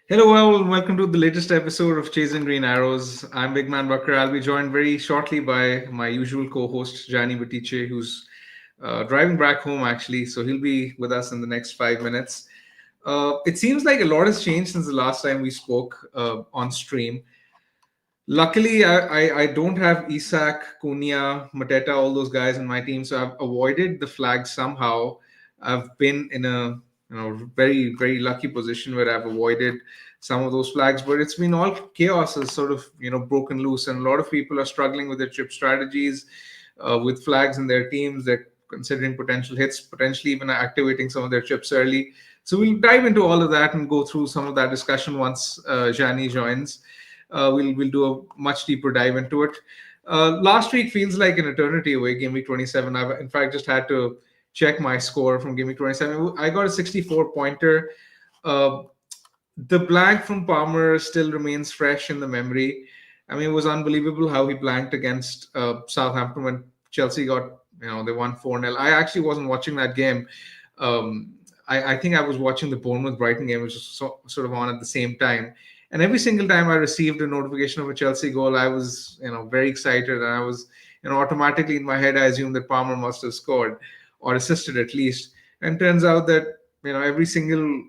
Hello, all, and welcome to the latest episode of Chasing Green Arrows. I'm Bigman Bakar. I'll be joined very shortly by my usual co-host Gianni Buttice, who's driving back home actually. So he'll be with us in the next 5 minutes. It seems like a lot has changed since the last time we spoke on stream. Luckily, I don't have Isak, Cunha, Mateta, all those guys in my team, so I've avoided the flag somehow. I've been in a very lucky position where I've avoided some of those flags, but it's been all chaos has sort of broken loose, and a lot of people are struggling with their chip strategies, with flags in their teams. They're considering potential hits, potentially even activating some of their chips early. So we'll dive into all of that and go through some of that discussion once Jani joins. We'll do a much deeper dive into it. Last week feels like an eternity away. Game week 27. I've in fact just had to check my score from game week 27. I got a 64 pointer. Uh, the blank from Palmer still remains fresh in the memory. I mean, it was unbelievable how he blanked against Southampton when Chelsea got, they won 4-0. I actually wasn't watching that game. I think I was watching the Bournemouth Brighton game, which was sort of on at the same time. And every single time I received a notification of a Chelsea goal, I was, very excited, and I was, automatically in my head, I assumed that Palmer must have scored or assisted at least. And turns out that every single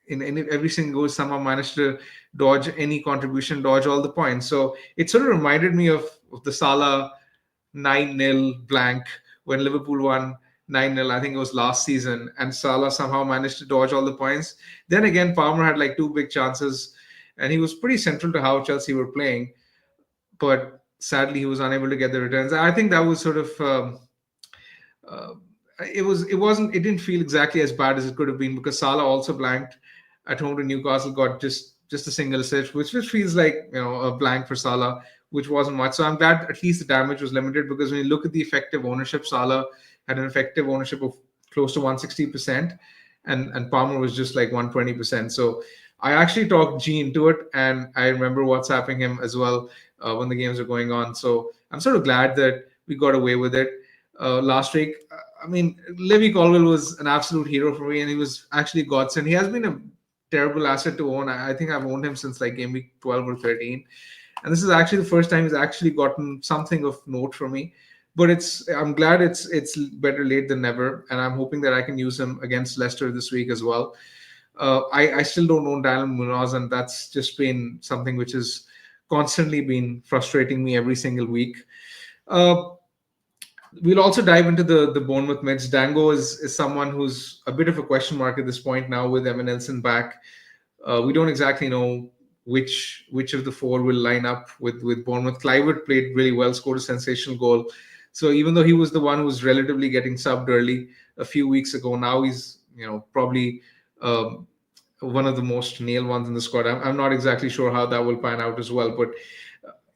goal somehow managed to dodge any contribution, dodge all the points. So it sort of reminded me of the Salah 9-0 blank when Liverpool won 9-0. I think it was last season, and Salah somehow managed to dodge all the points. Then again, Palmer had like two big chances, and he was pretty central to how Chelsea were playing. But sadly, he was unable to get the returns. I think that was sort of uh, it didn't feel exactly as bad as it could have been, because Salah also blanked at home to Newcastle, got just a single assist, which feels like a blank for Salah, which wasn't much. So I'm glad at least the damage was limited, because when you look at the effective ownership, Salah had an effective ownership of close to 160%, and Palmer was just like 120%. So I actually talked G into it, and I remember WhatsApping him as well when the games were going on. So I'm sort of glad that we got away with it last week. I mean, Levy Colwell was an absolute hero for me, and he was actually a godsend. He has been a terrible asset to own. I think I've owned him since like game week 12 or 13. And this is actually the first time he's actually gotten something of note for me. But I'm glad it's better late than never, and I'm hoping that I can use him against Leicester this week as well. I still don't own Daniel Munoz, and that's just been something which has constantly been frustrating me every single week. Uh, we'll also dive into the Bournemouth mids. Dango is someone who's a bit of a question mark at this point now with Evan Nelson back. We don't exactly know which of the four will line up with Bournemouth. Clivert played really well, scored a sensational goal. So even though he was the one who was relatively getting subbed early a few weeks ago, now he's probably um, one of the most nailed ones in the squad. I'm not exactly sure how that will pan out as well, but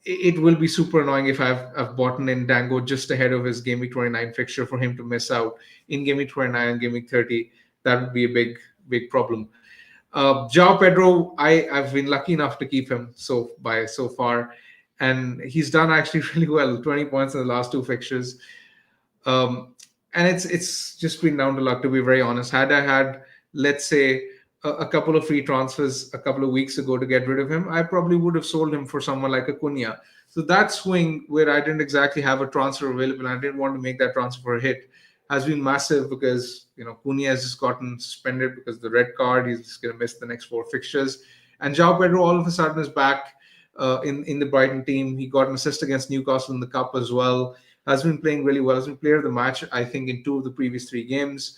it will be super annoying if I've bought in Dango just ahead of his game week 29 fixture for him to miss out in game week 29 and game week 30. That would be a big problem. João Pedro, I've been lucky enough to keep him so far, and he's done actually really well. 20 points in the last two fixtures, and it's just been down to luck, to be very honest. Had I had, let's say, a couple of free transfers a couple of weeks ago to get rid of him, I probably would have sold him for someone like a Cunha. So that swing where I didn't exactly have a transfer available, and I didn't want to make that transfer a hit, has been massive, because Cunha has just gotten suspended because of the red card. He's just going to miss the next four fixtures, and João Pedro all of a sudden is back in the Brighton team. He got an assist against Newcastle in the cup as well. Has been playing really well. Has been player of the match, I think, in two of the previous three games.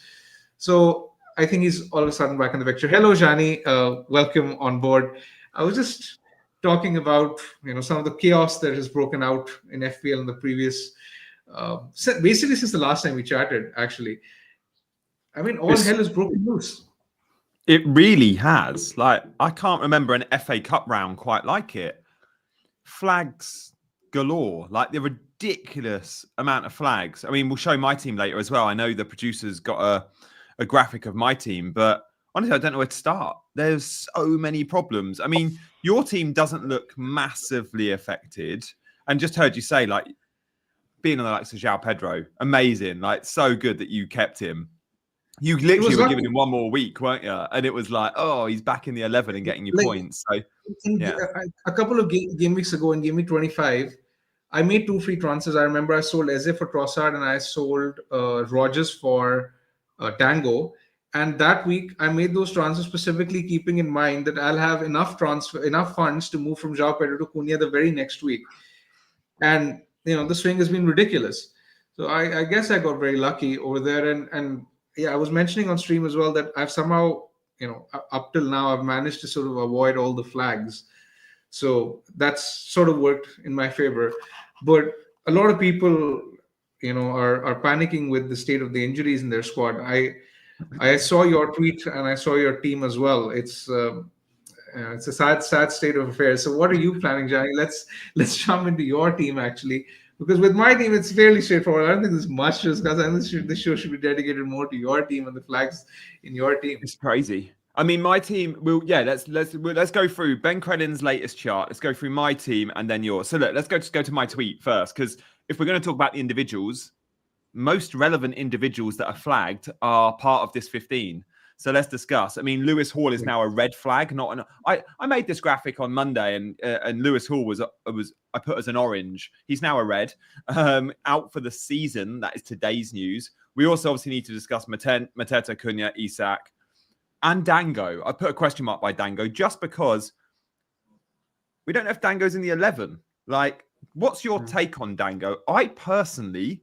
So I think he's all of a sudden back in the picture. Hello, Jani. Welcome on board. I was just talking about some of the chaos that has broken out in FPL in the previous, basically since the last time we chatted. Actually, I mean, all hell is broken loose. It really has. Like, I can't remember an FA Cup round quite like it. Flags galore. Like, the ridiculous amount of flags. I mean, we'll show my team later as well. I know the producers got a graphic of my team, but honestly, I don't know where to start. There's so many problems. I mean, your team doesn't look massively affected. And just heard you say, like, being on the likes of João Pedro, amazing. Like, so good that you kept him. You It literally was were lucky. giving him one more week, weren't you? And it was like, oh, he's back in the 11 and getting you Like points. So, yeah. a couple of game weeks ago in game week 25, I made two free transfers. I remember I sold Eze for Trossard and I sold Rogers for Dango. And that week, I made those transfers specifically keeping in mind that I'll have enough funds to move from João Pedro to Cunha the very next week. And the swing has been ridiculous. So I guess I got very lucky over there. And yeah, I was mentioning on stream as well that I've somehow up till now I've managed to sort of avoid all the flags. So that's sort of worked in my favor. But a lot of people are panicking with the state of the injuries in their squad. I saw your tweet and I saw your team as well. It's a sad state of affairs. So what are you planning, Johnny? Let's jump into your team actually, because with my team it's fairly straightforward. I don't think there's much to discuss. I think this show should be dedicated more to your team and the flags in your team. It's crazy. I mean, my team will. Yeah, let's go through Ben Credin's latest chart. Let's go through my team and then yours. So look, let's go to my tweet first, because if we're going to talk about the individuals, most relevant individuals that are flagged are part of this 15. So let's discuss. I mean, Lewis Hall is now a red flag, not an. I made this graphic on Monday, and Lewis Hall was I put as an orange. He's now a red, out for the season. That is today's news. We also obviously need to discuss Mateta, Cunha, Isak, and Dango. I put a question mark by Dango just because we don't know if Dango's in the 11. Like, what's your take on Dango? I personally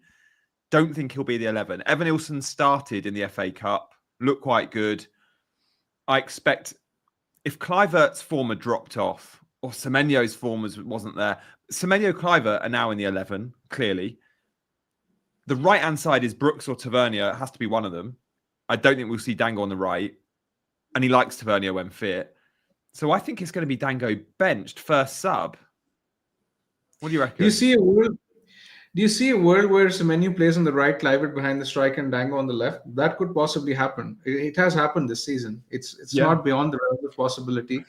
don't think he'll be the 11. Evan Ilson started in the FA Cup, looked quite good. I expect if Kluivert's form had dropped off or Semenyo's form wasn't there, Semenyo, Kluivert are now in the 11, clearly. The right-hand side is Brooks or Tavernier. It has to be one of them. I don't think we'll see Dango on the right. And he likes Tavernier when fit. So I think it's going to be Dango benched, first sub. What do you reckon? Do you see a world where Semenyo plays on the right, Kluivert behind the striker, and Dango on the left? That could possibly happen. It has happened this season. It's not beyond the realm of possibility.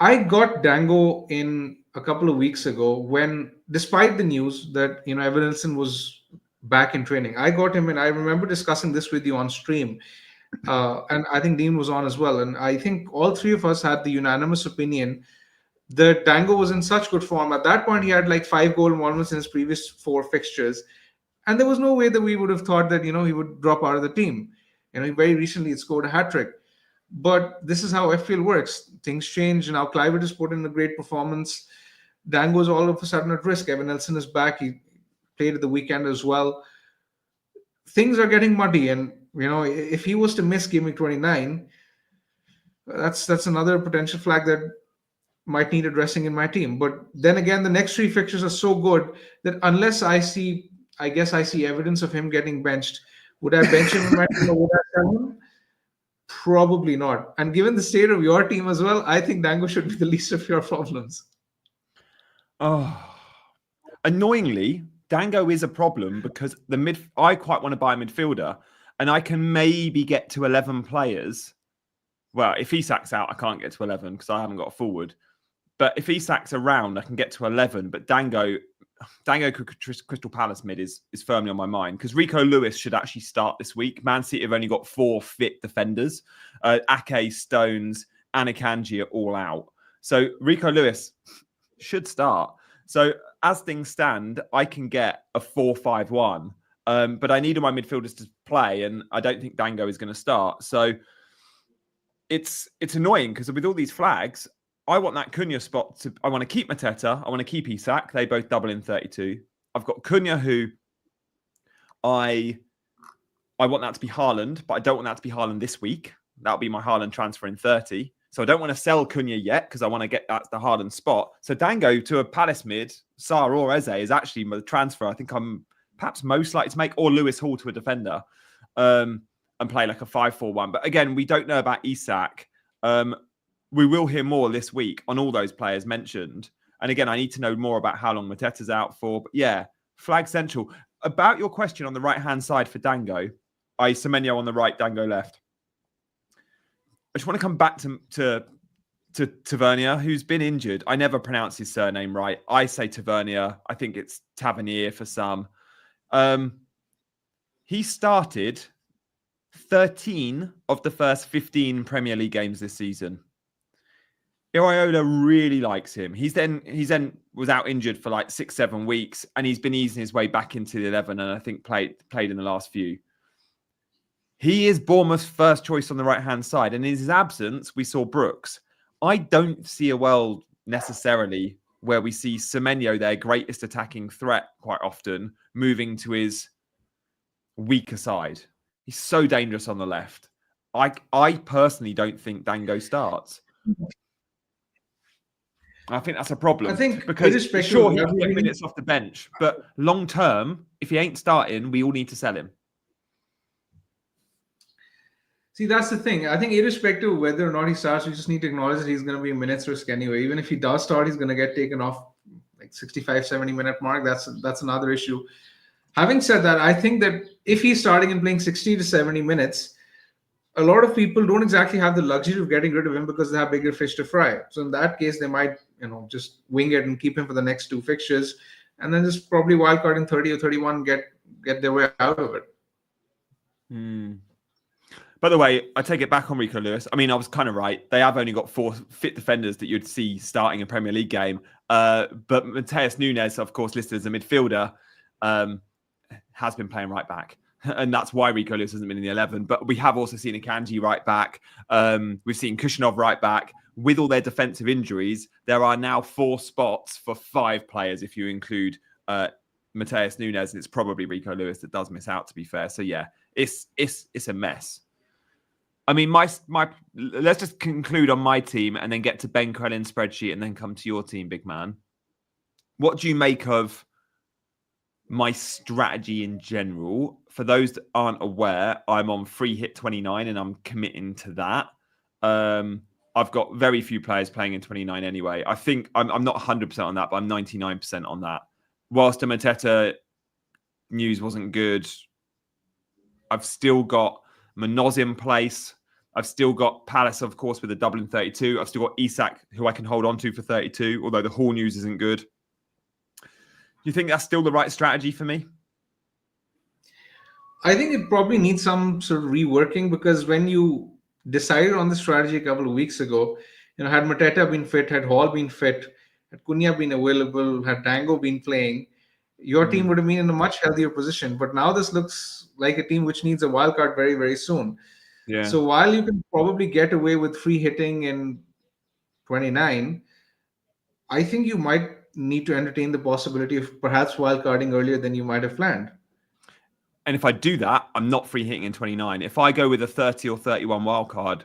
I got Dango in a couple of weeks ago when, despite the news that Evan Nilsson was back in training, I got him, and I remember discussing this with you on stream, and I think Dean was on as well. And I think all three of us had the unanimous opinion that Dango was in such good form. At that point, he had like 5 goal involvements in his previous 4 fixtures. And there was no way that we would have thought that, he would drop out of the team. Very recently he scored a hat-trick. But this is how FPL works. Things change. Now Kluivert has put in a great performance. Dango's all of a sudden at risk. Evan Nelson is back. He played at the weekend as well. Things are getting muddy. And, if he was to miss game week 29, that's another potential flag that might need addressing in my team. But then again, the next 3 fixtures are so good that unless I see evidence of him getting benched, would I bench him in my team or would I sell him? Probably not. And given the state of your team as well, I think Dango should be the least of your problems. Oh, annoyingly, Dango is a problem because I quite want to buy a midfielder, and I can maybe get to 11 players. Well, if Isak's out, I can't get to 11 because I haven't got a forward. But if Isak's around, I can get to 11. But Dango Crystal Palace mid is firmly on my mind because Rico Lewis should actually start this week. Man City have only got 4 fit defenders. Ake, Stones, and Akanji are all out. So Rico Lewis should start. So as things stand, I can get a 4-5-1. But I need all my midfielders to play, and I don't think Dango is going to start. So it's annoying because with all these flags, I want that Cunha spot I want to keep Mateta. I want to keep Isak. They both double in 32. I've got Cunha, who I want that to be Haaland, but I don't want that to be Haaland this week. That'll be my Haaland transfer in 30. So I don't want to sell Cunha yet because I want to get that the Haaland spot. So Dango to a Palace mid, Sarr or Eze is actually the transfer I think I'm perhaps most likely to make, or Lewis Hall to a defender, and play like a 5-4-1. But again, we don't know about Isak. We will hear more this week on all those players mentioned. And again, I need to know more about how long Mateta's out for. But yeah, flag central. About your question on the right-hand side for Dango, Semenyo on the right, Dango left. I just want to come back to Tavernier, who's been injured. I never pronounce his surname right. I say Tavernier. I think it's Tavernier for some. He started 13 of the first 15 Premier League games this season. Iraola really likes him. He's then was out injured for like 6-7 weeks, and he's been easing his way back into the 11, and I think played in the last few. He is Bournemouth's first choice on the right-hand side, and in his absence, we saw Brooks. I don't see a world necessarily where we see Semenyo, their greatest attacking threat, quite often moving to his weaker side. He's so dangerous on the left. I personally don't think Dango starts. I think that's a problem. I think because sure, he can get minutes off the bench, but long term, if he ain't starting, we all need to sell him. See, that's the thing. I think irrespective of whether or not he starts, we just need to acknowledge that he's going to be a minutes risk anyway. Even if he does start, he's going to get taken off like 65, 70-minute mark. That's another issue. Having said that, I think that if he's starting and playing 60 to 70 minutes, a lot of people don't exactly have the luxury of getting rid of him because they have bigger fish to fry. So in that case, they might, just wing it and keep him for the next 2 fixtures, and then just probably wildcard in 30 or 31, get their way out of it. By the way, I take it back on Rico Lewis. I mean, I was kind of right. They have only got 4 fit defenders that you'd see starting a Premier League game. But Mateus Nunes, of course, listed as a midfielder, has been playing right back. And that's why Rico Lewis hasn't been in the 11. But we have also seen Akanji right back. We've seen Kushinov right back. With all their defensive injuries, there are now 4 spots for 5 players if you include Mateus Nunes. And it's probably Rico Lewis that does miss out, to be fair. So, yeah, it's a mess. I mean, my let's just conclude on my team and then get to Ben Crellin's spreadsheet and then come to your team, big man. What do you make of my strategy in general? For those that aren't aware, I'm on free hit 29 and I'm committing to that. I've got very few players playing in 29 anyway. I think I'm not 100% on that, but I'm 99% on that. Whilst the Mateta news wasn't good, I've still got Manoz in place. I've still got Palace, of course, with a double in 32. I've still got Isak, who I can hold on to for 32, although the Hall news isn't good. Do you think that's still the right strategy for me? I think it probably needs some sort of reworking, because when you decided on the strategy a couple of weeks ago, had Mateta been fit, had Hall been fit, had Cunha been available, had Dango been playing, your team would have been in a much healthier position. But now this looks like a team which needs a wild card very, very soon. Yeah. So while you can probably get away with free hitting in 29, I think you might need to entertain the possibility of perhaps wildcarding earlier than you might have planned. And if I do that, I'm not free hitting in 29. If I go with a 30 or 31 wildcard,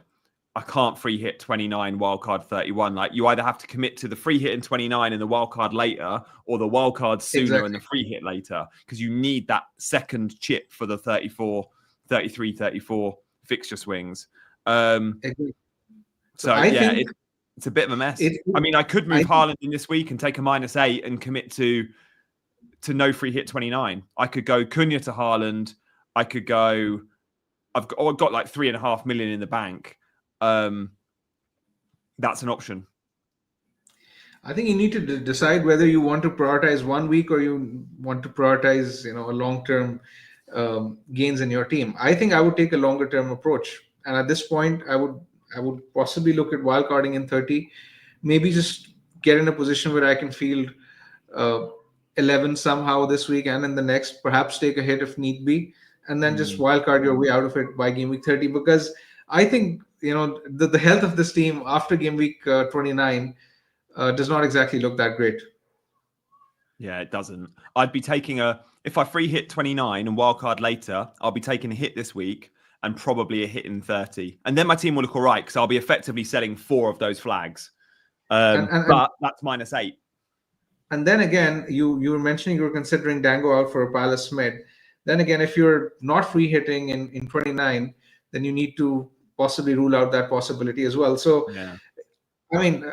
I can't free hit 29, wildcard 31. Like, you either have to commit to the free hit in 29 and the wildcard later, or the wildcard sooner and the free hit later, because you need that second chip for the 34, 33, 34 fixture swings. Exactly. So I think it's a bit of a mess. I mean, I could move Haaland in this week and take a -8 and commit to no free hit 29. I could go Cunha to Haaland. I could go. I've got like 3.5 million in the bank. That's an option. I think you need to decide whether you want to prioritize 1 week or you want to prioritize, a long-term gains in your team. I think I would take a longer-term approach, and at this point, I would possibly look at wildcarding in 30. Maybe just get in a position where I can field 11 somehow this week and in the next. Perhaps take a hit if need be, and then just wildcard your way out of it by game week 30. Because I think the health of this team after game week 29 does not exactly look that great. Yeah, it doesn't. I'd be taking if I free hit 29 and wildcard later, I'll be taking a hit this week and probably a hit in 30. And then my team will look all right, because I'll be effectively selling 4 of those flags. But that's -8. And then again, you were mentioning you were considering Dango out for a Palace mid. Then again, if you're not free hitting in 29, then you need to possibly rule out that possibility as well. So, yeah. I mean,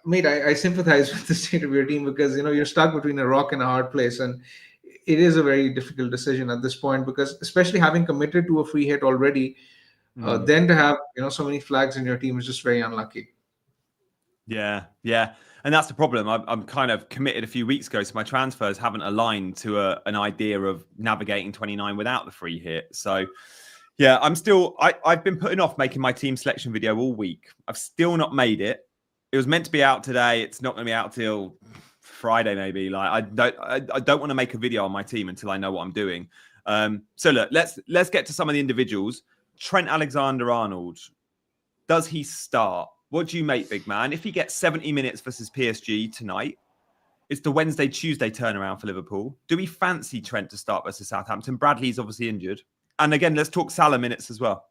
mate, I sympathize with the state of your team, because you're stuck between a rock and a hard place, and it is a very difficult decision at this point, because especially having committed to a free hit already, then to have so many flags in your team is just very unlucky. Yeah, and that's the problem. I'm kind of committed a few weeks ago, so my transfers haven't aligned to an idea of navigating 29 without the free hit. So, Yeah, I've been putting off making my team selection video all week. I've still not made it. It was meant to be out today. It's not going to be out till Friday, maybe. Like I don't want to make a video on my team until I know what I'm doing. So look, let's get to some of the individuals. Trent Alexander-Arnold, does he start? What do you make, big man? If he gets 70 minutes versus PSG tonight, it's the Wednesday, Tuesday turnaround for Liverpool. Do we fancy Trent to start versus Southampton? Bradley's obviously injured. And again, let's talk Salah minutes as well.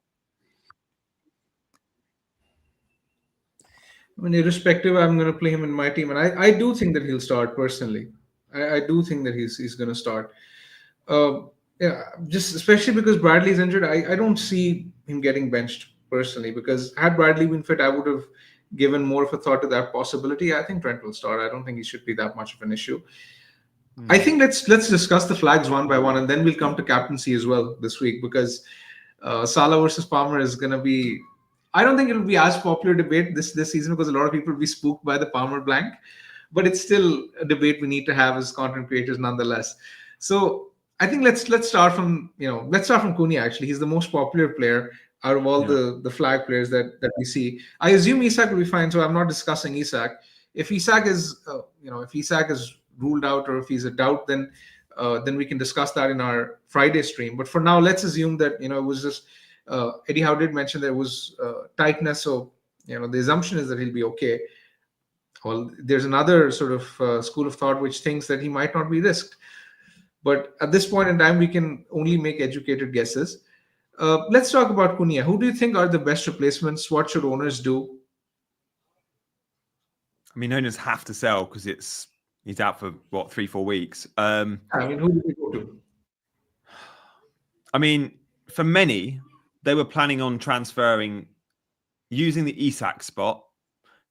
I mean, irrespective, I'm going to play him in my team, and I do think that he'll start personally. I do think that he's going to start. Yeah, just especially because Bradley's injured, I don't see him getting benched personally. Because had Bradley been fit, I would have given more of a thought to that possibility. I think Trent will start. I don't think he should be that much of an issue. I think let's discuss the flags one by one, and then we'll come to captaincy as well this week, because Salah versus Palmer is going to be. I don't think it will be as popular debate this season, because a lot of people will be spooked by the Palmer blank, but it's still a debate we need to have as content creators nonetheless. So I think let's start from Cunha. Actually, he's the most popular player out of all the flag players that we see. I assume Isak will be fine, so I'm not discussing Isak. If Isak is ruled out, or if he's a doubt, then we can discuss that in our Friday stream. But for now, let's assume that it was just Eddie Howe did mention there was tightness, so the assumption is that he'll be okay. Well, there's another sort of school of thought which thinks that he might not be risked, but at this point in time, we can only make educated guesses. Let's talk about Cunha. Who do you think are the best replacements? What should owners do? I mean, owners have to sell because he's out for 3-4 weeks. I mean, who do they go to? I mean, for many, they were planning on using the Isak spot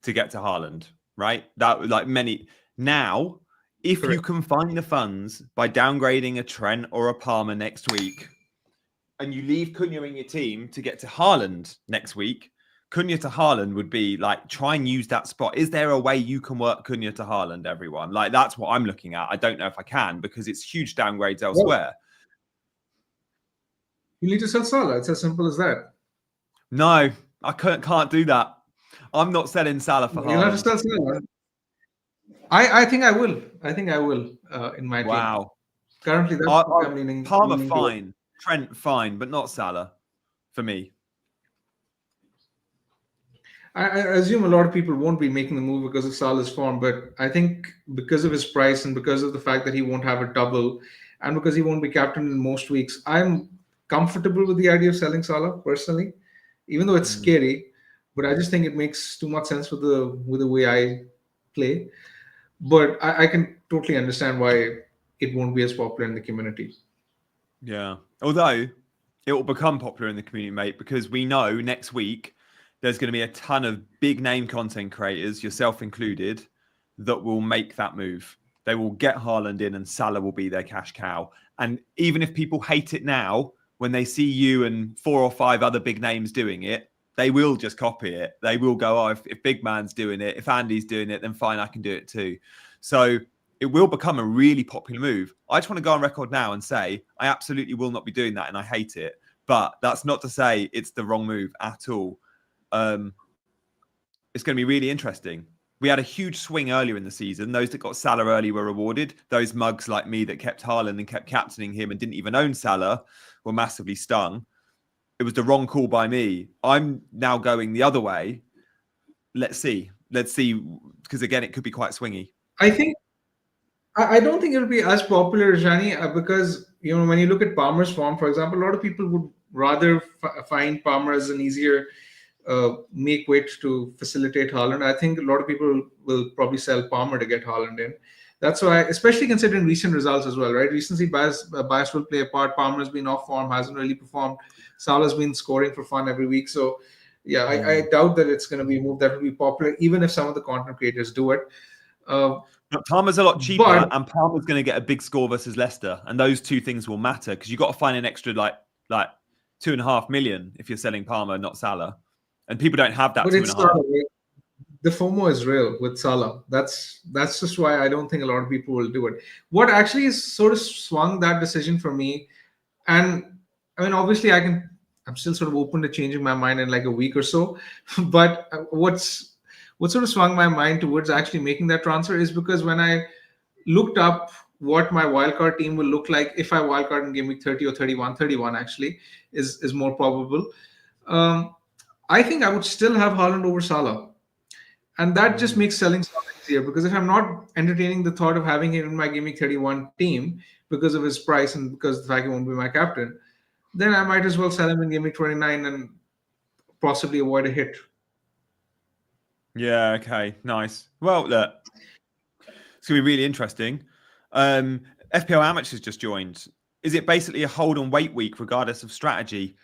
to get to Haaland, right? That like many. Now, if you can find the funds by downgrading a Trent or a Palmer next week, and you leave Cunha in your team to get to Haaland next week, Cunha to Haaland would be like, try and use that spot. Is there a way you can work Cunha to Haaland, everyone? Like, that's what I'm looking at. I don't know if I can, because it's huge downgrades elsewhere. You need to sell Salah. It's as simple as that. No, I can't do that. I'm not selling Salah for Haaland. You'll have to sell Salah. I think I will. I think I will in my team. Wow. Currently, that's what I'm leaning. Palmer fine, Trent fine, but not Salah for me. I assume a lot of people won't be making the move because of Salah's form, but I think because of his price and because of the fact that he won't have a double, and because he won't be captain in most weeks, I'm comfortable with the idea of selling Salah personally, even though it's scary. But I just think it makes too much sense with the way I play. But I can totally understand why it won't be as popular in the community. Yeah, although it will become popular in the community, mate, because we know next week there's going to be a ton of big name content creators, yourself included, that will make that move. They will get Haaland in and Salah will be their cash cow. And even if people hate it now, when they see you and 4 or 5 other big names doing it, they will just copy it. They will go, oh, if Big Man's doing it, if Andy's doing it, then fine, I can do it too. So it will become a really popular move. I just want to go on record now and say, I absolutely will not be doing that and I hate it. But that's not to say it's the wrong move at all. It's going to be really interesting. We had a huge swing earlier in the season. Those that got Salah early were rewarded. Those mugs like me that kept Haaland and kept captaining him and didn't even own Salah were massively stung. It was the wrong call by me. I'm now going the other way. Let's see, because again, it could be quite swingy. I don't think it'll be as popular, Gianni, because when you look at Palmer's form, for example, a lot of people would rather find Palmer as an easier make weight to facilitate Haaland. I think a lot of people will probably sell Palmer to get Haaland in. That's why, especially considering recent results as well, right? Recently, bias will play a part. Palmer's been off form, hasn't really performed. Salah's been scoring for fun every week. So, yeah, I doubt that it's going to be a move that will be popular, even if some of the content creators do it. But Palmer's a lot cheaper, and Palmer's going to get a big score versus Leicester, and those two things will matter because you've got to find an extra like 2.5 million if you're selling Palmer, not Salah, and people don't have that. But 2.5. The FOMO is real with Salah. That's just why I don't think a lot of people will do it. What actually is sort of swung that decision for me, and I mean, obviously, I I'm still sort of open to changing my mind in like a week or so. But what sort of swung my mind towards actually making that transfer is because when I looked up what my wildcard team will look like if I wildcard in game week 30 or 31 actually is more probable. Um, I think I would still have Haaland over Salah. And that just makes selling Salah easier because if I'm not entertaining the thought of having him in my game week 31 team because of his price and because the fact he won't be my captain, then I might as well sell him in game week 29 and possibly avoid a hit. Yeah, okay, nice. Well, look, it's going to be really interesting. FPL Amateurs just joined. Is it basically a hold and wait week regardless of strategy?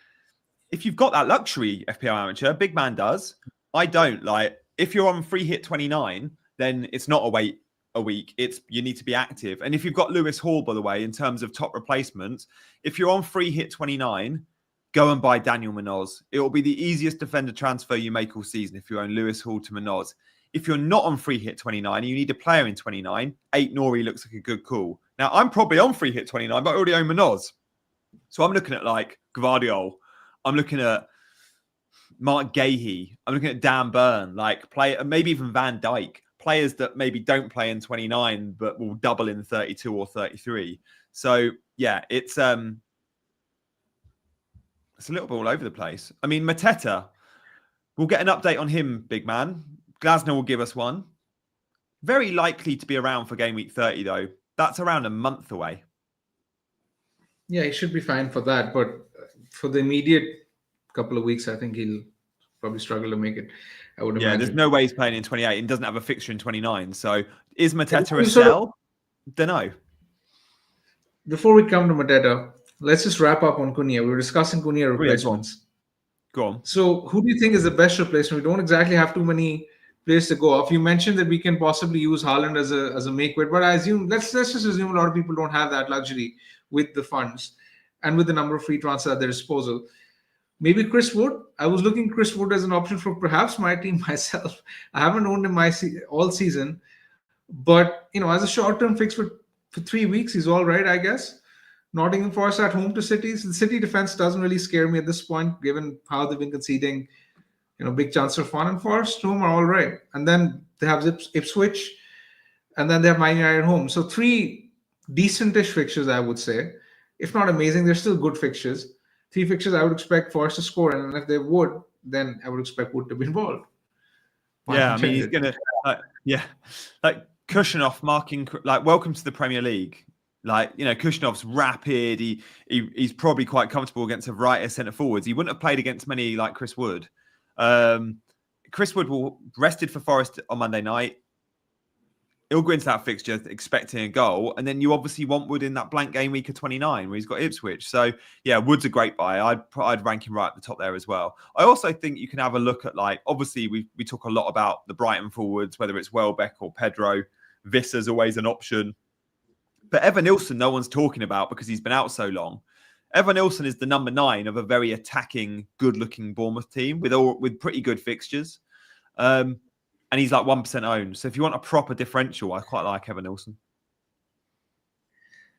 If you've got that luxury, FPL Amateur, big man does. I don't. Like, if you're on free hit 29, then it's not a wait a week. It's you need to be active. And if you've got Lewis Hall, by the way, in terms of top replacements, if you're on free hit 29, go and buy Daniel Munoz. It will be the easiest defender transfer you make all season if you own Lewis Hall to Munoz. If you're not on free hit 29 and you need a player in 29, 8 Nori looks like a good call. Now, I'm probably on free hit 29, but I already own Munoz. So I'm looking at like Gvardiol. I'm looking at Mark Gahey. I'm looking at Dan Burn, like maybe even Van Dijk, players that maybe don't play in 29, but will double in 32 or 33. So yeah, it's a little bit all over the place. I mean, Mateta, we'll get an update on him, big man. Glasner will give us one. Very likely to be around for game week 30, though. That's around a month away. Yeah, he should be fine for that. But for the immediate couple of weeks, I think he'll probably struggle to make it. I would imagine. There's no way he's playing in 28 and doesn't have a fixture in 29. So is Mateta a sell? Don't know. Before we come to Mateta, let's just wrap up on Cunha. We were discussing Cunha replacements. Go on. So who do you think is the best replacement? We don't exactly have too many players to go off. You mentioned that we can possibly use Haaland as a make weight, but I assume let's just assume a lot of people don't have that luxury with the funds and with the number of free transfers at their disposal. Maybe Chris Wood. I was looking at Chris Wood as an option for perhaps my team myself. I haven't owned him all season, but as a short-term fix for 3 weeks, he's all right, I guess. Nottingham Forest at home to City. So the City defense doesn't really scare me at this point, given how they've been conceding, big chance for fun. And Forest home are all right. And then they have Ipswich, and then they have Man United at home. So 3 decentish fixtures, I would say. If not amazing, they're still good fixtures. 3 fixtures, I would expect Forest to score. And if they would, then I would expect Wood to be involved. Yeah, I mean, he's going to, like Kushinov marking, like, welcome to the Premier League. Like, Kushinov's rapid. He's probably quite comfortable against a variety of centre forwards. He wouldn't have played against many like Chris Wood. Chris Wood will rested for Forest on Monday night. He'll go into that fixture expecting a goal. And then you obviously want Wood in that blank game week of 29 where he's got Ipswich. So, yeah, Wood's a great buy. I'd rank him right at the top there as well. I also think you can have a look at, like, obviously we talk a lot about the Brighton forwards, whether it's Welbeck or Pedro. Vissa's always an option. But Evan Nilsson, no one's talking about because he's been out so long. Evan Nilsson is the number 9 of a very attacking, good-looking Bournemouth team with pretty good fixtures. And he's like 1% owned. So if you want a proper differential, I quite like Evan Nilsson.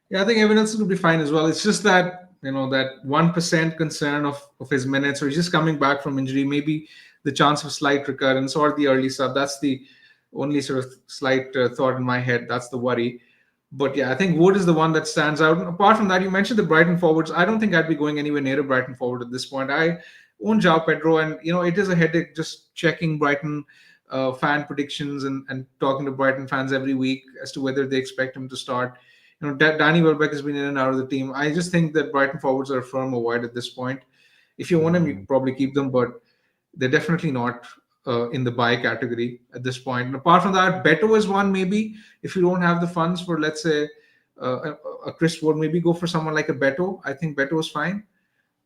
Yeah, I think Evan Nilsson will be fine as well. It's just that, that 1% concern of his minutes, or he's just coming back from injury, maybe the chance of slight recurrence or the early sub. That's the only sort of slight thought in my head. That's the worry. But yeah, I think Wood is the one that stands out. And apart from that, you mentioned the Brighton forwards. I don't think I'd be going anywhere near a Brighton forward at this point. I own João Pedro, and it is a headache just checking Brighton fan predictions and talking to Brighton fans every week as to whether they expect him to start. Danny Welbeck has been in and out of the team. I just think that Brighton forwards are a firm avoid at this point. If you want them, you can probably keep them, but they're definitely not in the buy category at this point. And apart from that, Beto is one maybe. If you don't have the funds for, let's say, a Chris Wood, maybe go for someone like a Beto. I think Beto is fine.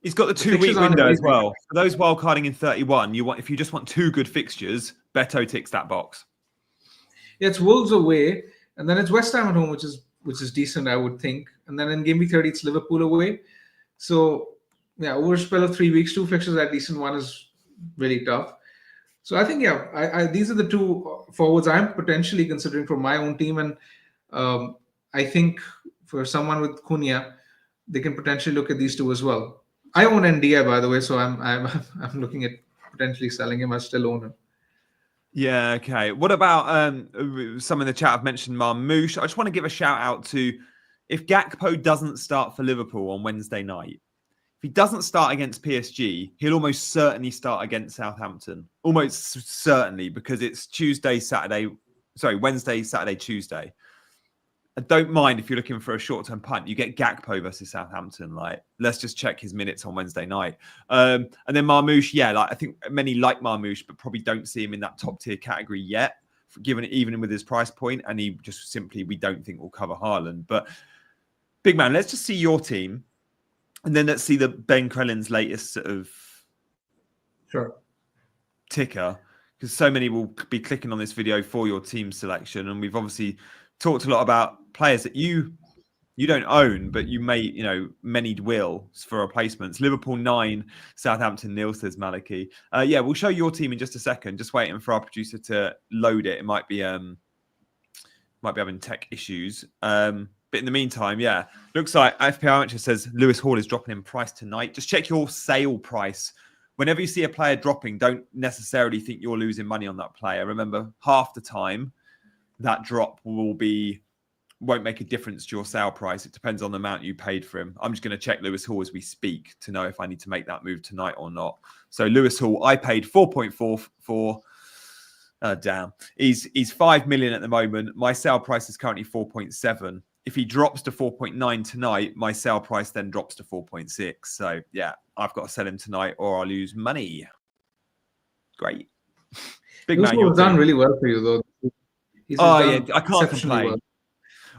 He's got the 2-week window as well. For those wildcarding in 31, if you just want 2 good fixtures, Beto ticks that box. Yeah, it's Wolves away, and then it's West Ham at home, which is decent, I would think. And then in game week 30, it's Liverpool away. So yeah, over a spell of 3 weeks, 2 fixtures at decent. One is really tough. So I think, these are the 2 forwards I'm potentially considering for my own team. And I think for someone with Cunha, they can potentially look at these 2 as well. I own NDI, by the way, so I'm looking at potentially selling him. I still own him. Yeah, okay. What about some in the chat have mentioned Marmoush? I just want to give a shout out to if Gakpo doesn't start for Liverpool on Wednesday night, if he doesn't start against PSG, he'll almost certainly start against Southampton. Almost certainly, because it's Wednesday, Saturday, Tuesday. I don't mind if you're looking for a short-term punt. You get Gakpo versus Southampton. Like, let's just check his minutes on Wednesday night. And then Marmoush, yeah, like I think many like Marmoush, but probably don't see him in that top-tier category yet, given it even with his price point. And he just simply, we don't think will cover Haaland. But big man, let's just see your team. And then let's see the Ben Crellin's latest sort of ticker, because so many will be clicking on this video for your team selection. And we've obviously talked a lot about players that you don't own, but you may, many will for replacements. Liverpool 9, Southampton 0, says Maliki. Yeah, we'll show your team in just a second. Just waiting for our producer to load it. It might be having tech issues. But in the meantime, yeah, looks like FPI Amateur says Lewis Hall is dropping in price tonight. Just check your sale price. Whenever you see a player dropping, don't necessarily think you're losing money on that player. Remember, half the time that drop won't make a difference to your sale price. It depends on the amount you paid for him. I'm just going to check Lewis Hall as we speak to know if I need to make that move tonight or not. So Lewis Hall, I paid 4.4 for. Damn. He's 5 million at the moment. My sale price is currently 4.7. If he drops to 4.9 tonight, my sale price then drops to 4.6. So yeah, I've got to sell him tonight or I'll lose money. Great. Big man, you've done really well for you though. Yeah, I can't complain. Well.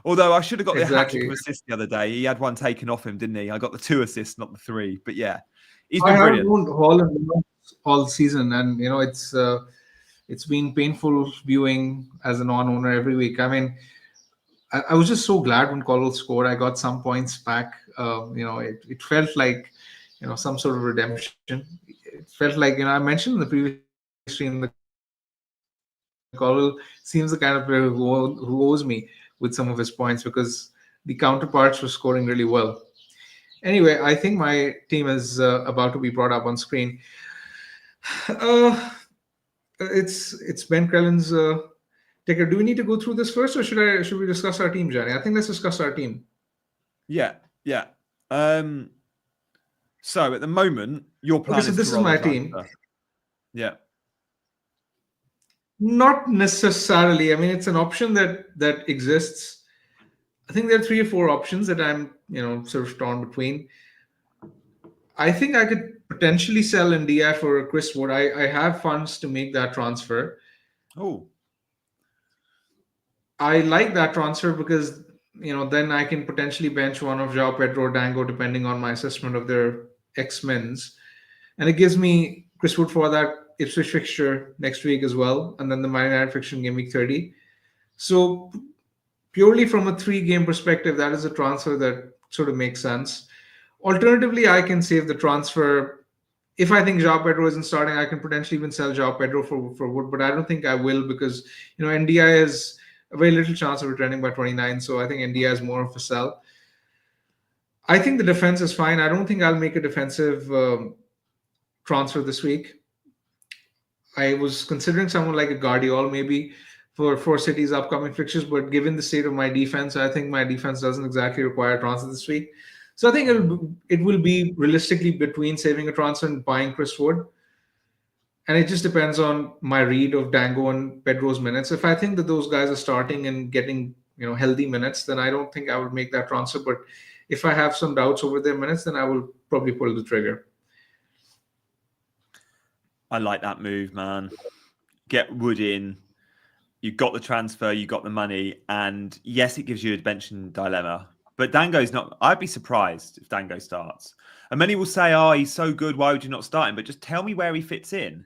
Although I should have got the hat-trick of assists the other day. He had one taken off him, didn't he? I got the 2 assists, not the 3. But yeah, he's been brilliant. I have owned Haaland all season, and it's been painful viewing as a non-owner every week. I mean, I was just so glad when Colwell scored. I got some points back. It felt like some sort of redemption. It felt like I mentioned in the previous stream that Colwell seems the kind of player who owes me with some of his points because the counterparts were scoring really well. Anyway, I think my team is about to be brought up on screen. It's Ben Crellin's ticker. Do we need to go through this first, or should we discuss our team, Gianni? I think let's discuss our team. Yeah. So at the moment, your plan. So this is my team. Yeah. Not necessarily. I mean, it's an option that exists. I think there are 3 or 4 options that I'm, sort of torn between. I think I could potentially sell India for Chris Wood. I have funds to make that transfer. Oh. I like that transfer because, then I can potentially bench one of João Pedro or Dango, depending on my assessment of their X-Mens. And it gives me Chris Wood for that Ipswich fixture next week as well, and then the Man United fixture in game week 30. So purely from a 3-game perspective, that is a transfer that sort of makes sense. Alternatively, I can save the transfer. If I think João Pedro isn't starting, I can potentially even sell João Pedro for Wood, but I don't think I will because NDI has a very little chance of returning by 29, so I think NDI is more of a sell. I think the defense is fine. I don't think I'll make a defensive transfer this week. I was considering someone like a Guardiola maybe for City's upcoming fixtures, but given the state of my defense, I think my defense doesn't exactly require a transfer this week. So I think it will be realistically between saving a transfer and buying Chris Wood. And it just depends on my read of Dango and Pedro's minutes. If I think that those guys are starting and getting healthy minutes, then I don't think I would make that transfer. But if I have some doubts over their minutes, then I will probably pull the trigger. I like that move, man. Get Wood in. You got the transfer, you got the money, and yes, it gives you a benching dilemma. But Dango's not. I'd be surprised if Dango starts. And many will say, "Oh, he's so good. Why would you not start him?" But just tell me where he fits in.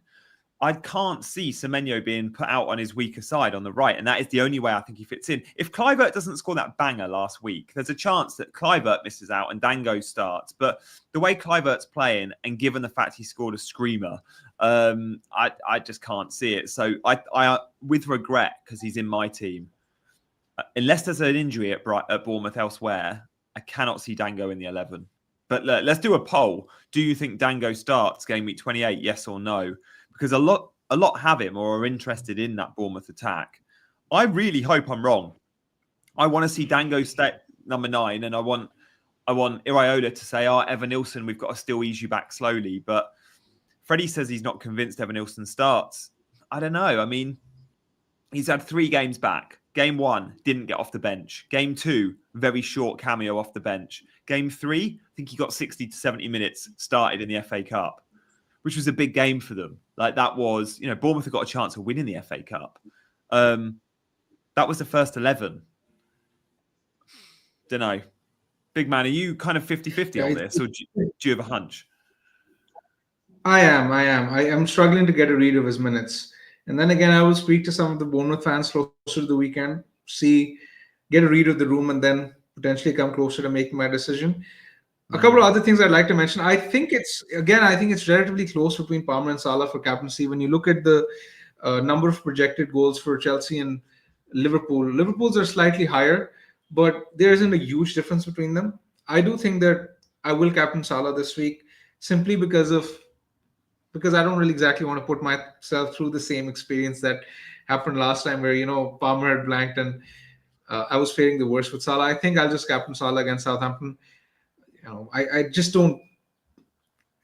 I can't see Semenyo being put out on his weaker side on the right, and that is the only way I think he fits in. If Kluivert doesn't score that banger last week, there's a chance that Kluivert misses out and Dango starts. But the way Kluivert's playing, and given the fact he scored a screamer, I just can't see it. So I with regret, because he's in my team, unless there's an injury at Bournemouth elsewhere, I cannot see Dango in the 11. But look, let's do a poll. Do you think Dango starts game week 28? Yes or no? Because a lot have him or are interested in that Bournemouth attack. I really hope I'm wrong. I want to see Dango stay number 9, and I want Iraola to say, Evan Nilsson, we've got to still ease you back slowly. But Freddie says he's not convinced Evan Nilsson starts. I don't know. I mean, he's had 3 games back. Game 1, didn't get off the bench. Game 2, very short cameo off the bench. Game 3, I think he got 60 to 70 minutes started in the FA Cup, which was a big game for them. Like that was, Bournemouth have got a chance of winning the FA Cup. That was the first 11. Don't know. Big man, are you kind of 50-50 on this, or do you have a hunch? I am. I am struggling to get a read of his minutes. And then again, I will speak to some of the Bournemouth fans closer to the weekend, get a read of the room, and then potentially come closer to making my decision. A couple of other things I'd like to mention. I think it's relatively close between Palmer and Salah for captaincy. When you look at the number of projected goals for Chelsea and Liverpool's are slightly higher, but there isn't a huge difference between them. I do think that I will captain Salah this week simply because I don't really exactly want to put myself through the same experience that happened last time where, Palmer had blanked and I was faring the worst with Salah. I think I'll just captain Salah against Southampton. I just don't.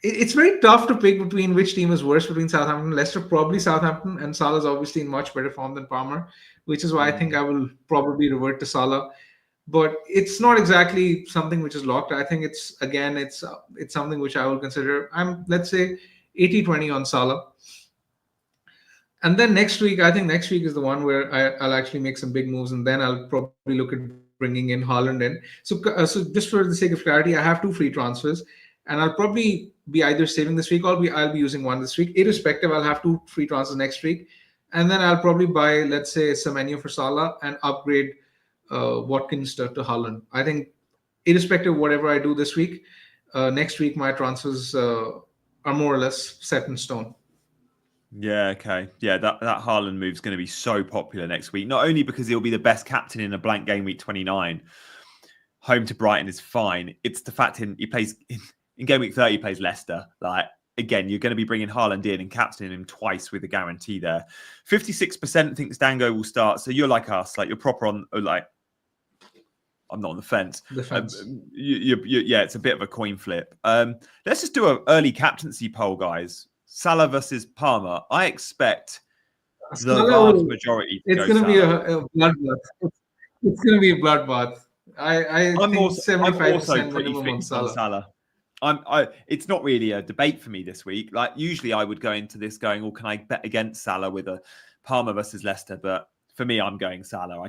It's very tough to pick between which team is worse between Southampton and Leicester. Probably Southampton, and Salah's obviously in much better form than Palmer, which is why I think I will probably revert to Salah. But it's not exactly something which is locked. I think it's something which I will consider. Let's say 80-20 on Salah. And then next week is the one where I'll actually make some big moves, and then I'll probably look at bringing in Haaland in. So just for the sake of clarity, I have 2 free transfers, and I'll probably be either saving this week or I'll be using one this week. Irrespective, I'll have 2 free transfers next week, and then I'll probably buy, let's say, Semenyo for Salah and upgrade Watkins to Haaland. I think irrespective of whatever I do this week, next week my transfers are more or less set in stone. Yeah, okay. Yeah, that Haaland move is going to be so popular next week. Not only because he'll be the best captain in a blank game week 29, home to Brighton is fine. It's the fact he plays in game week 30, he plays Leicester. Like, again, you're going to be bringing Haaland in and captaining him twice with a guarantee there. 56% thinks Dango will start. So you're like us, like you're proper on, like, I'm not on the fence. Yeah, it's a bit of a coin flip. Let's just do an early captaincy poll, guys. Salah versus Palmer. I expect the vast majority to go Salah. It's going to be a bloodbath. It's going to be a bloodbath. I think also 75% pretty minimum on Salah. It's not really a debate for me this week. Like usually I would go into this going, can I bet against Salah with a Palmer versus Leicester? But for me, I'm going Salah. I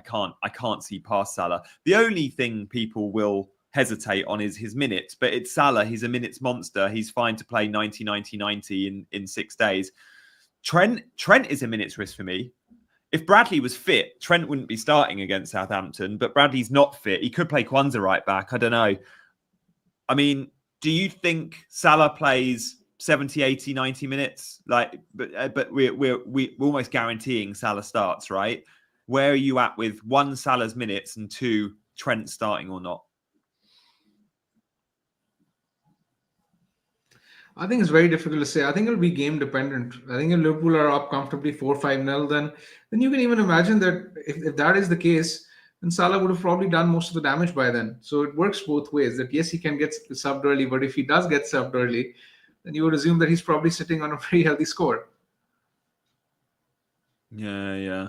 can't see past Salah. The only thing people will hesitate on is his minutes, but it's Salah. He's a minutes monster. He's fine to play 90 in 6 days. Trent is a minutes risk for me. If Bradley was fit, Trent wouldn't be starting against Southampton, but Bradley's not fit. He could play Cunha right back. I don't know. I mean, do you think Salah plays 70, 80, 90 minutes? But we're almost guaranteeing Salah starts, right? Where are you at with 1, Salah's minutes, and 2, Trent starting or not? I think it's very difficult to say. I think it'll be game dependent. I think if Liverpool are up comfortably 4-5-0, then you can even imagine that if that is the case, then Salah would have probably done most of the damage by then. So it works both ways. That yes, he can get subbed early, but if he does get subbed early, then you would assume that he's probably sitting on a very healthy score. Yeah.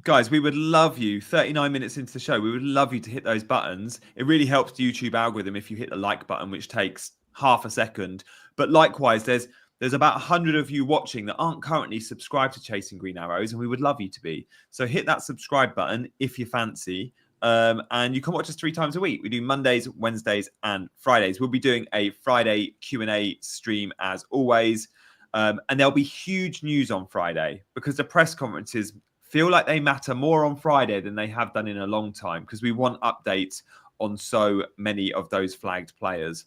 Guys, we would love you, 39 minutes into the show, we would love you to hit those buttons. It really helps the YouTube algorithm if you hit the like button, which takes half a second. But likewise, there's about 100 of you watching that aren't currently subscribed to Chasing Green Arrows, and we would love you to be. So hit that subscribe button if you fancy. And you can watch us 3 times a week. We do Mondays, Wednesdays, and Fridays. We'll be doing a Friday Q&A stream as always. And there'll be huge news on Friday because the press conferences feel like they matter more on Friday than they have done in a long time because we want updates on so many of those flagged players.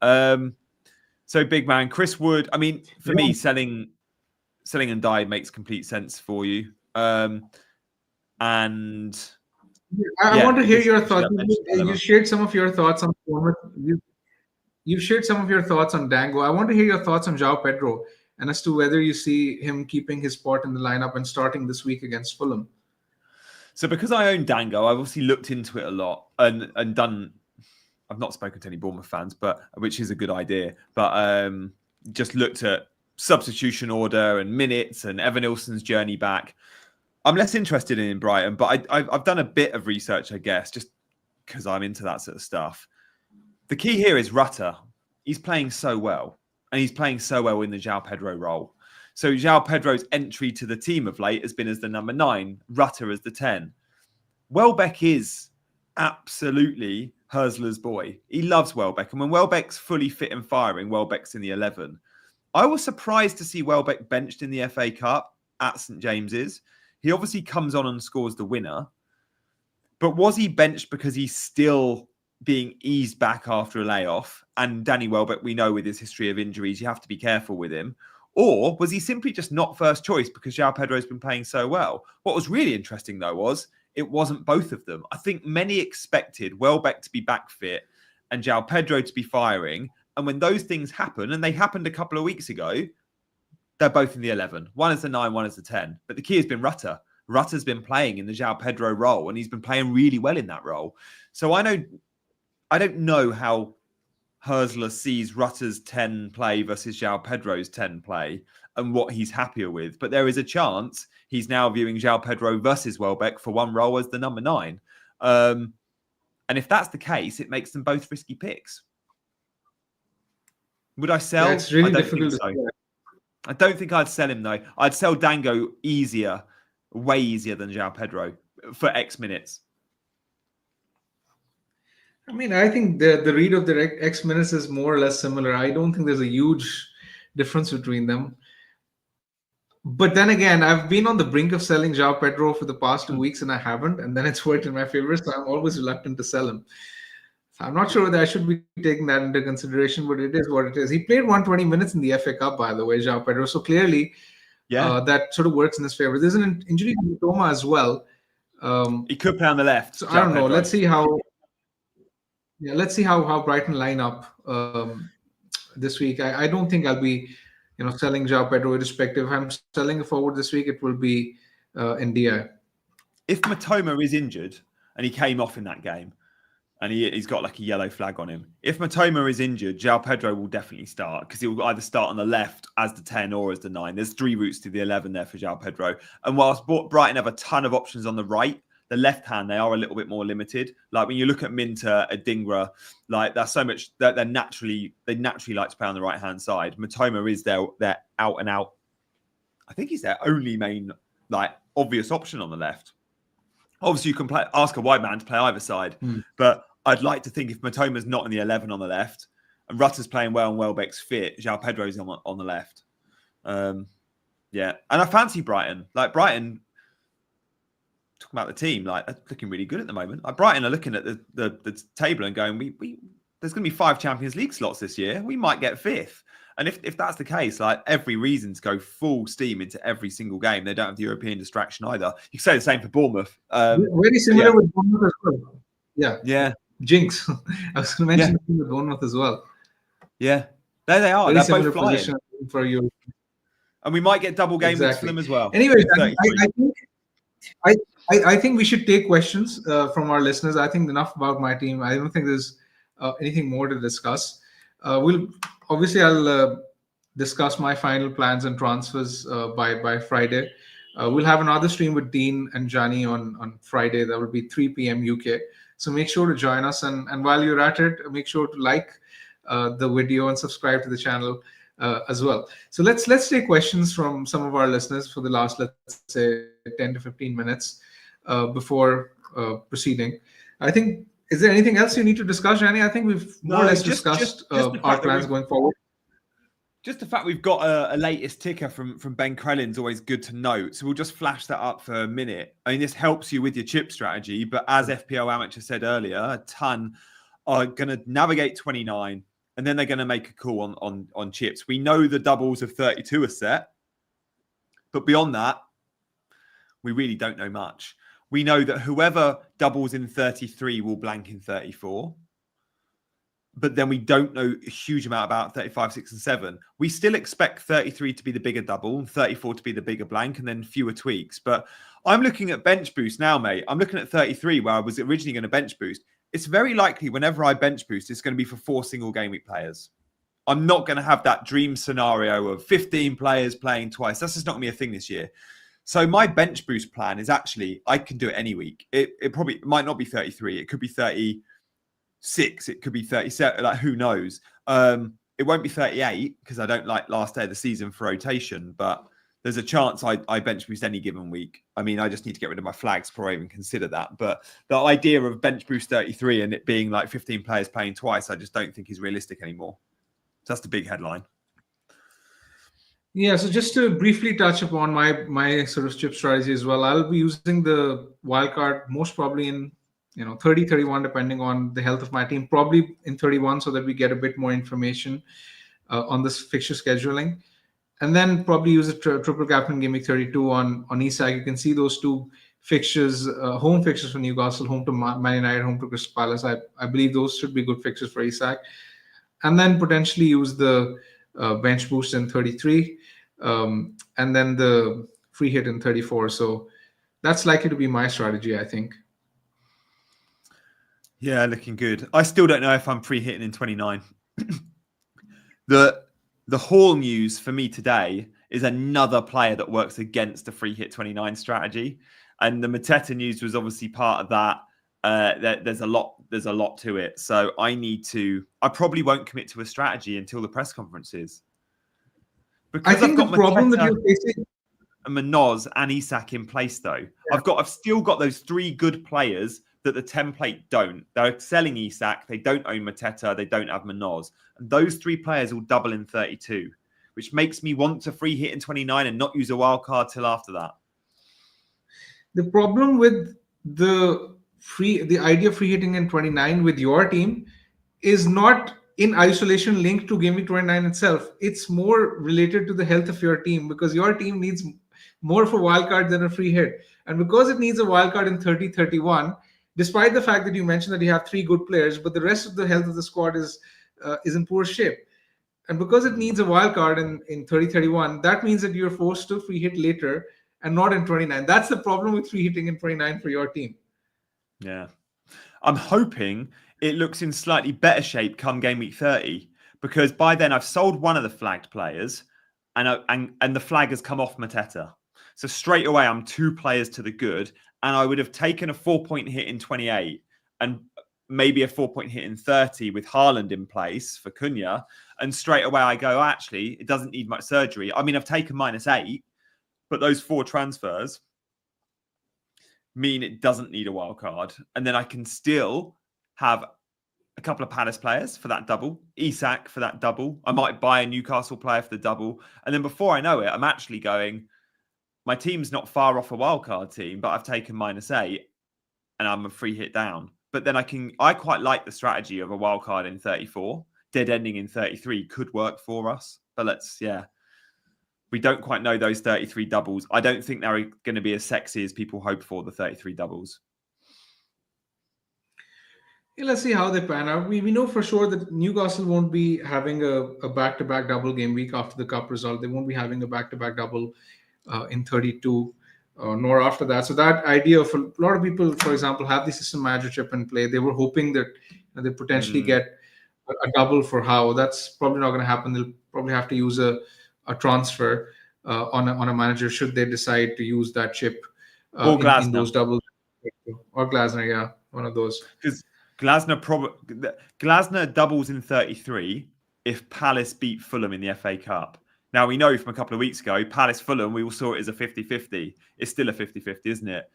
So big man, Chris Wood. I mean, for me, selling and die makes complete sense for you. And I Yeah, want to hear your thoughts. I mentioned You Palmer. shared some of your thoughts on Bournemouth. You shared some of your thoughts on Dango. I want to hear your thoughts on João Pedro and as to whether you see him keeping his spot in the lineup and starting this week against Fulham. So because I own Dango, I've obviously looked into it a lot and done. I've not spoken to any Bournemouth fans, but which is a good idea. But just looked at substitution order and minutes and Evan Nilsson's journey back. I'm less interested in Brighton, but I've done a bit of research, I guess, just because I'm into that sort of stuff. The key here is Rutter. He's playing so well, and he's playing so well in the João Pedro role. So João Pedro's entry to the team of late has been as the number 9, Rutter as the 10. Welbeck is absolutely Herzler's boy. He loves Welbeck, and when Welbeck's fully fit and firing, Welbeck's in the 11. I was surprised to see Welbeck benched in the FA Cup at St James's. He obviously comes on and scores the winner. But was he benched because he's still being eased back after a layoff? And Danny Welbeck, we know with his history of injuries, you have to be careful with him. Or was he simply just not first choice because João Pedro's been playing so well? What was really interesting, though, was it wasn't both of them. I think many expected Welbeck to be back fit and João Pedro to be firing. And when those things happen, and they happened a couple of weeks ago, they're both in the 11. One is the 9, one is the 10. But the key has been Rutter. Rutter's been playing in the João Pedro role, and he's been playing really well in that role. So I don't know how Herzler sees Rutter's 10 play versus João Pedro's 10 play and what he's happier with. But there is a chance he's now viewing João Pedro versus Welbeck for one role as the number 9. And if that's the case, it makes them both risky picks. Would I sell? Yeah, it's really I don't difficult think so. to I don't think I'd sell him, though. I'd sell Dango easier, way easier than João Pedro for X minutes. I mean, I think the read of the X minutes is more or less similar. I don't think there's a huge difference between them. But then again, I've been on the brink of selling João Pedro for the past 2 weeks and I haven't. And then it's worked in my favor. So I'm always reluctant to sell him. So I'm not sure whether I should be taking that into consideration, but it is what it is. He played 120 minutes in the FA Cup, by the way, João Pedro. So clearly, that sort of works in his favor. There's an injury to Mitoma as well. He could play on the left. So I don't know. Let's see how. Yeah, let's see how Brighton line up this week. I don't think I'll be, selling João Pedro irrespective. If I'm selling forward this week, it will be in DI. If Mitoma is injured and he came off in that game, and he's got like a yellow flag on him. If Mitoma is injured, João Pedro will definitely start because he will either start on the left as the 10 or as the 9. There's 3 routes to the 11 there for João Pedro. And whilst Brighton have a ton of options on the right, the left hand, they are a little bit more limited. Like when you look at Minter, Adingra, like there's so much that they naturally like to play on the right hand side. Mitoma is their out and out. I think he's their only main obvious option on the left. Obviously, you can ask a wide man to play either side, but I'd like to think if Matoma's not in the 11 on the left and Rutter's playing well and Welbeck's fit, João Pedro's on the left. Yeah, and I fancy Brighton. Like Brighton, talking about the team, looking really good at the moment. Like Brighton are looking at the table and going, we there's going to be 5 Champions League slots this year. We might get 5th. And if that's the case, every reason to go full steam into every single game. They don't have the European distraction either. You can say the same for Bournemouth. Very similar with Bournemouth as well. Yeah. Jinx. I was going to mention the with Bournemouth as well. Yeah. There they are. Very They're both flying. For you. And we might get double game weeks for them as well. Anyway, I think we should take questions from our listeners. I think enough about my team. I don't think there's anything more to discuss. I'll discuss my final plans and transfers by Friday. We'll have another stream with Dean and Gianni on Friday. That will be 3 p.m. UK. So make sure to join us. And while you're at it, make sure to like the video and subscribe to the channel as well. So let's take questions from some of our listeners for the last, let's say, 10 to 15 minutes before proceeding. I think, is there anything else you need to discuss, Gianni? I think we've more or less discussed our plans going forward. Just the fact we've got a latest ticker from Ben Krellin's always good to note. So we'll just flash that up for a minute. I mean, this helps you with your chip strategy, but as FPL Amateur said earlier, a ton are going to navigate 29, and then they're going to make a call on chips. We know the doubles of 32 are set, but beyond that, we really don't know much. we know that whoever doubles in 33 will blank in 34. But then we don't know a huge amount about 35, 6, and 7. We still expect 33 to be the bigger double and 34 to be the bigger blank, and then fewer tweaks. But I'm looking at bench boost now, mate. I'm looking at 33, where I was originally going to bench boost. It's very likely whenever I bench boost, it's going to be for 4 single game week players. I'm not going to have that dream scenario of 15 players playing twice. That's just not going to be a thing this year. So my bench boost plan is actually, I can do it any week. It probably might not be 33. It could be 36. It could be 37. Like, who knows? It won't be 38 because I don't like last day of the season for rotation, but there's a chance I bench boost any given week. I mean, I just need to get rid of my flags before I even consider that. But the idea of bench boost 33 and it being like 15 players playing twice, I just don't think is realistic anymore. So that's the big headline. Yeah, so just to briefly touch upon my sort of chip strategy as well, I'll be using the wildcard most probably in 30, 31, depending on the health of my team, probably in 31 so that we get a bit more information on this fixture scheduling. And then probably use a triple captain game week 32 on Isak. You can see those two fixtures, home fixtures for Newcastle, home to Man United, home to Crystal Palace. I believe those should be good fixtures for Isak. And then potentially use the bench boost in 33 and then the free hit in 34. So that's likely to be my strategy, I think. Yeah, looking good. I still don't know if I'm free hitting in 29. The Hall news for me today is another player that works against the free hit 29 strategy. And the Mateta news was obviously part of that. There's a lot to it. So I probably won't commit to a strategy until the press conferences. Because I think the problem that you're facing, Manoz and Isak in place though. Yeah. I've still got those 3 good players that the template don't. They're selling Isak. They don't own Mateta. They don't have Manoz. And those 3 players will double in 32, which makes me want to free hit in 29 and not use a wild card till after that. The problem with the idea of free hitting in 29 with your team is not in isolation linked to game week 29 itself. It's more related to the health of your team because your team needs more of a wild card than a free hit. And because it needs a wild card in 30, 31, despite the fact that you mentioned that you have 3 good players, but the rest of the health of the squad is in poor shape. And because it needs a wild card in 30, 31, that means that you're forced to free hit later and not in 29. That's the problem with free hitting in 29 for your team. Yeah. I'm hoping it looks in slightly better shape come game week 30 because by then I've sold one of the flagged players and the flag has come off Mateta. So straight away I'm 2 players to the good. And I would have taken a 4-point hit in 28 and maybe a 4-point hit in 30 with Haaland in place for Cunha. And straight away I go, actually, it doesn't need much surgery. I mean, I've taken -8, but those 4 transfers mean it doesn't need a wild card. And then I can still have a couple of Palace players for that double, Isak for that double. I might buy a Newcastle player for the double. And then before I know it, I'm actually going, my team's not far off a wildcard team, but I've taken -8 and I'm a free hit down. But then I quite like the strategy of a wildcard in 34. Dead ending in 33 could work for us. But we don't quite know those 33 doubles. I don't think they're going to be as sexy as people hope for, the 33 doubles. Yeah, let's see how they pan out. We know for sure that Newcastle won't be having a back-to-back double game week after the cup result. They won't be having a back-to-back double in 32, nor after that. So that idea of a lot of people, for example, have the system manager chip in play. They were hoping that they potentially get a double for Howe. That's probably not going to happen. They'll probably have to use a transfer on a manager should they decide to use that chip in those doubles. Or Glasner, yeah, one of those. Because Glasner doubles in 33 if Palace beat Fulham in the FA Cup. Now, we know from a couple of weeks ago, Palace-Fulham, we all saw it as a 50-50. It's still a 50-50, isn't it?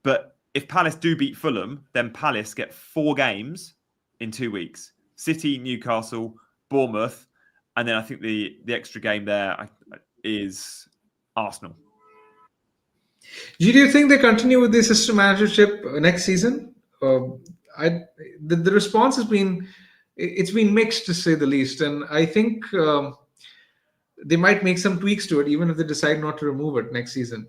But if Palace do beat Fulham, then Palace get 4 games in 2 weeks. City, Newcastle, Bournemouth, and then I think the extra game there is Arsenal. Do you think they continue with the system managership next season? The response has been mixed, to say the least, and I think they might make some tweaks to it, even if they decide not to remove it next season.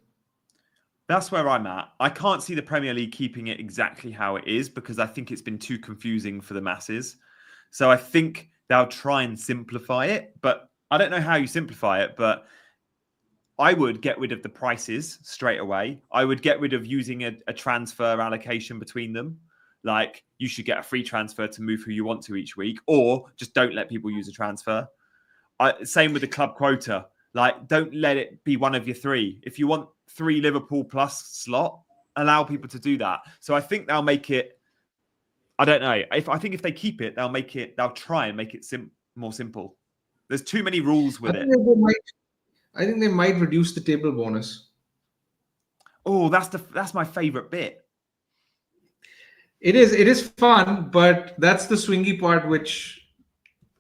That's where I'm at. I can't see the Premier League keeping it exactly how it is because I think it's been too confusing for the masses. So I think they'll try and simplify it, but I don't know how you simplify it, but I would get rid of the prices straight away. I would get rid of using a transfer allocation between them. Like you should get a free transfer to move who you want to each week, or just don't let people use a transfer. Same with the club quota. Like, don't let it be one of your three. If you want 3 Liverpool plus slot, allow people to do that. So I think they'll make it. I don't know. I think if they keep it, they'll try and make it more simple. There's too many rules with it. I think they might reduce the table bonus. Oh, that's my favorite bit. It is fun, but that's the swingy part, which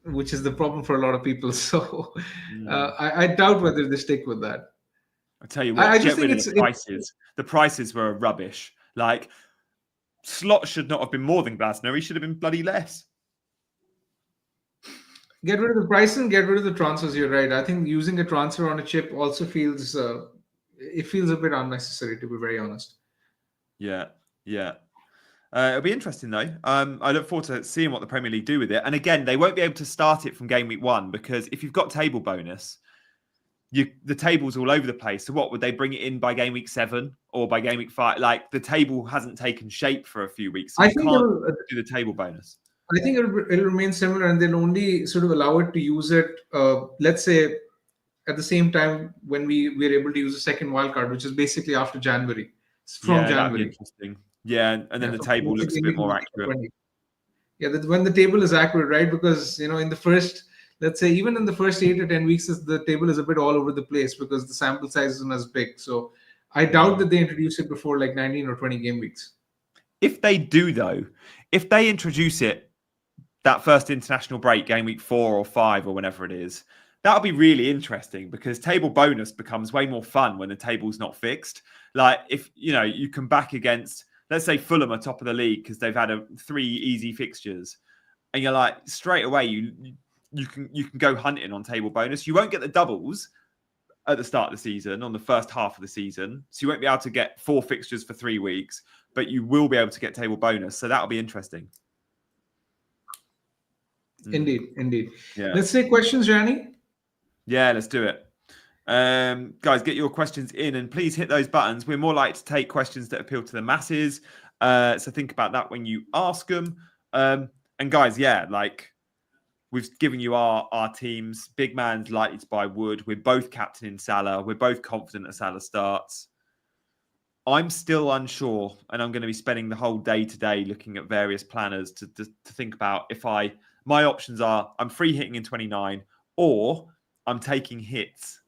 is the problem for a lot of people. So I doubt whether they stick with that. I tell you what, I just get think rid of the prices. The prices were rubbish. Like, Slot should not have been more than Glasner. He should have been bloody less. Get rid of the price and get rid of the transfers. You're right. I think using a transfer on a chip also feels a bit unnecessary, to be very honest. Yeah. It'll be interesting though. I look forward to seeing what the Premier League do with it. And again, they won't be able to start it from game week 1 because if you've got table bonus, the table's all over the place. So what would they bring it in by game week 7 or by game week 5? Like the table hasn't taken shape for a few weeks. So you can't do the table bonus. I think it'll remain similar, and they'll only sort of allow it to use it. Let's say at the same time when we're able to use a second wildcard, which is basically after January. From January. That'd be interesting. Yeah, and then the table looks a bit more accurate. Yeah, when the table is accurate, right? Because in the first, let's say even in the first 8 to 10 weeks, the table is a bit all over the place because the sample size isn't as big. So I doubt that they introduce it before like 19 or 20 game weeks. If they do though, if they introduce it that first international break, game week 4 or 5 or whenever it is, that'll be really interesting because table bonus becomes way more fun when the table's not fixed. Like if you come back against, let's say Fulham are top of the league because they've had 3 easy fixtures, and you're like straight away you can go hunting on table bonus. You won't get the doubles at the start of the season on the first half of the season, so you won't be able to get 4 fixtures for 3 weeks, but you will be able to get table bonus. So that'll be interesting. Indeed. Yeah. Let's take questions, Gianni. Yeah, let's do it. Guys, get your questions in and please hit those buttons. We're more likely to take questions that appeal to the masses. So think about that when you ask them. And guys, we've given you our teams. Big Man's likely to buy Wood. We're both captaining Salah. We're both confident that Salah starts. I'm still unsure, and I'm going to be spending the whole day today looking at various planners to think about my options are I'm free hitting in 29 or I'm taking hits.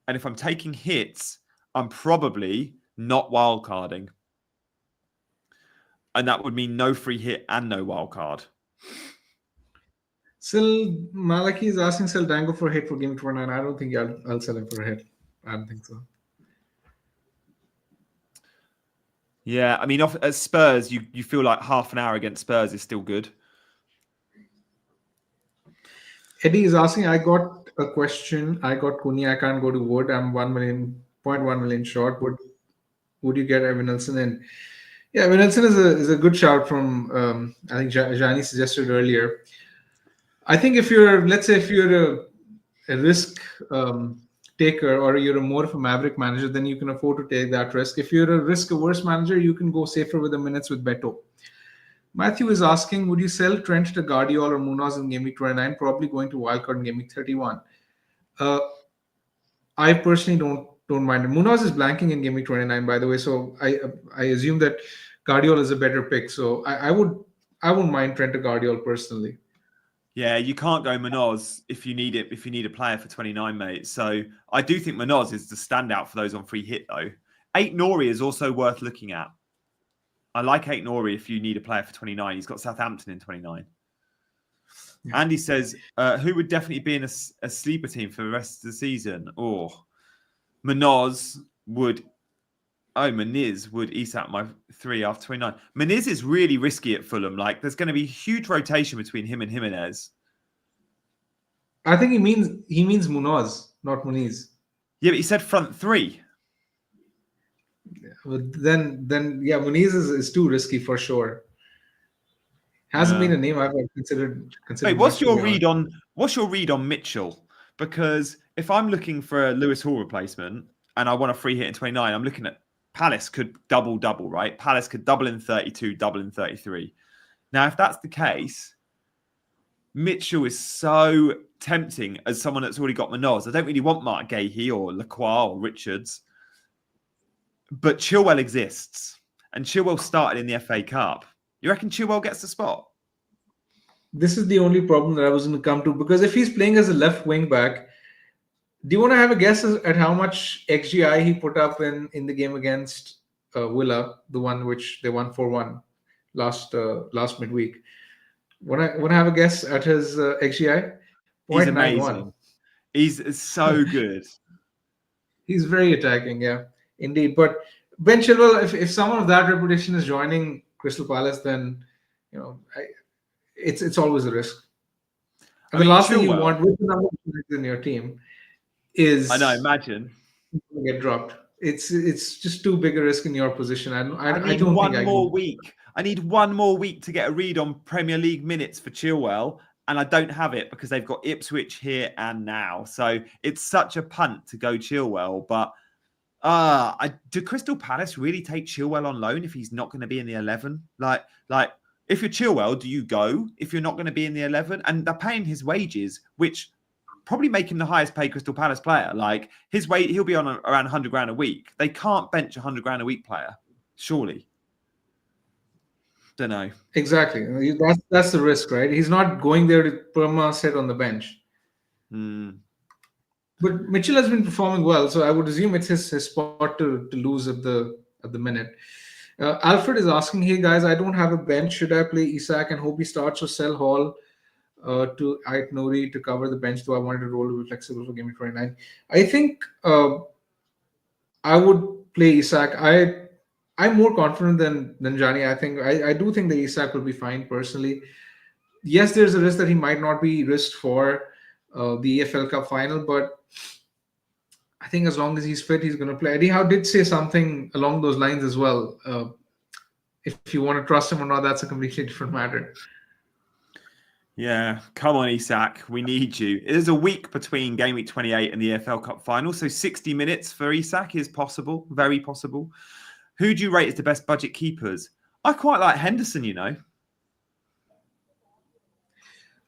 And if I'm taking hits, I'm probably not wildcarding. And that would mean no free hit and no wildcard. Malaki is asking sell Dango for a hit for game 29. I don't think I'll sell him for a hit. I don't think so. Yeah, I mean, at Spurs, you feel like half an hour against Spurs is still good. Eddie is asking, I got a question. I got Cunha. I can't go to Wood. I'm 1.1 million short. Would you get Evan Nelson in? Yeah, Evan Nelson is a good shout from I think Gianni suggested earlier. I think if you're a risk taker or you're more of a maverick manager, then you can afford to take that risk. If you're a risk-averse manager, you can go safer with the minutes with Beto. Matthew is asking, would you sell Trent to Guardiola or Munoz in game week 29? Probably going to wildcard in game week 31. I personally don't mind it. Munoz is blanking in game week 29, by the way, so I assume that Guardiola is a better pick. So I wouldn't mind Trent to Guardiola personally. Yeah, you can't go Munoz if you need a player for 29, mate. So I do think Munoz is the standout for those on free hit, though. Ait-Nouri is also worth looking at. I like Ait-Nouri if you need a player for 29. He's got Southampton in 29. Yeah. Andy says, who would definitely be in a sleeper team for the rest of the season? Or Muniz would eat out my 3 after 29. Muniz is really risky at Fulham. Like, there's going to be huge rotation between him and Jimenez. I think he means Munoz, not Muniz. Yeah, but he said front 3. Then yeah, Muniz is too risky for sure. Hasn't been a name I've considered Wait, much, to be honest. what's your read on Mitchell? Because if I'm looking for a Lewis Hall replacement and I want a free hit in 29, I'm looking at Palace could double, right? Palace could double in 32, double in 33. Now, if that's the case, Mitchell is so tempting as someone that's already got Manoz. I don't really want Mark Gahey or Lacroix or Richards, but Chilwell exists, and Chilwell started in the FA Cup. You reckon Chilwell gets the spot? This is the only problem that I was going to come to, because if he's playing as a left wing back, do you want to have a guess at how much XGI he put up in the game against Villa, the one which they won 4-1 last midweek? Want to have a guess at his XGI? He's amazing. He's so good. He's very attacking, yeah, indeed. But Ben Chilwell, if someone of that reputation is joining Crystal Palace, then it's always a risk. And the last thing you want with the number of in your team is, I know, imagine get dropped. It's just too big a risk in your position. I need don't one think more week. I need one more week to get a read on Premier League minutes for Chilwell, and I don't have it because they've got Ipswich here and now. So it's such a punt to go Chilwell. But do Crystal Palace really take Chilwell on loan if he's not going to be in the 11? Like if you're Chilwell, do you go if you're not going to be in the 11? And they're paying his wages, which probably make him the highest paid Crystal Palace player. Like his weight, he'll be on around 100 grand a week. They can't bench a 100 grand a week player, surely. Don't know. Exactly. That's the risk, right? He's not going there to perma sit on the bench. But Mitchell has been performing well, so I would assume it's his spot to lose at the minute. Alfred is asking, hey guys, I don't have a bench. Should I play Isak and hope he starts, or sell Hall to Ait Nouri to cover the bench, though I wanted to roll to be flexible for game 29? I think I would play Isak. I'm more confident than Gianni. I do think that Isak will be fine personally. Yes, there's a risk that he might not be risked for the EFL Cup final, but I think as long as he's fit, he's going to play. Eddie Howe did say something along those lines as well. If you want to trust him or not, that's a completely different matter. Yeah, come on, Isak. We need you. It is a week between game week 28 and the EFL Cup final, so 60 minutes for Isak is possible, very possible. Who do you rate as the best budget keepers? I quite like Henderson, you know.